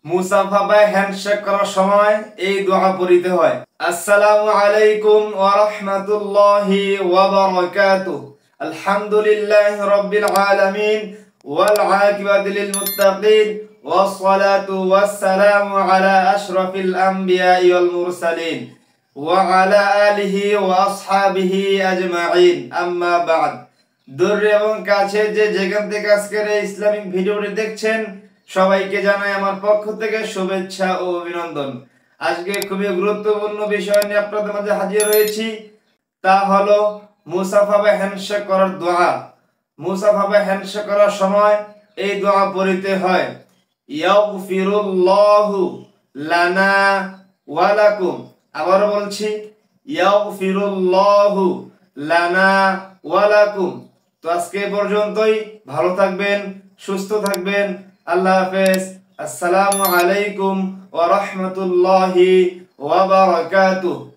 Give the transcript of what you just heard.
মুসাফাহায় handshake করার সময় এই দোয়া পড়তে হয়। আসসালামু আলাইকুম ওয়া রাহমাতুল্লাহি ওয়া বারাকাতুহু। আলহামদুলিল্লাহি রাব্বিল আলামিন ওয়াল আকিবাতু লিল মুত্তাকিন ওয়াস সালাতু ওয়াস সালামু আলা আশরাফিল আমবিয়াই ওয়াল মুরসালিন ওয়া আলা আলিহি ওয়া আসহাবিহি আজমাইন। আম্মা বা'দ। দূর এবং কাছে যে যেখান থেকে আজকের এই ইসলামিক ভিডিওটি দেখছেন সবাইকে জানাই আমার পক্ষ থেকে শুভেচ্ছা ও অভিনন্দন। আজকে খুবই গুরুত্বপূর্ণ বিষয় নিয়ে আপনাদের মাঝে হাজির হয়েছি, তা হলো মুসাফাহায় হ্যান্ডশেক করার দোয়া। মুসাফাহায় হ্যান্ডশেক করার সময় এই দোয়া পড়তে হয়। ইয়াগফিরুল্লাহু লানা ওয়া লাকুম। আবার বলছি, ইয়াগফিরুল্লাহু লানা ওয়া লাকুম। তো আজকে পর্যন্তই। ভালো থাকবেন, সুস্থ থাকবেন। আল্লাহ হাফেজ। আসসালামু আলাইকুম ওয়া রাহমাতুল্লাহি ওয়া বারাকাতুহু।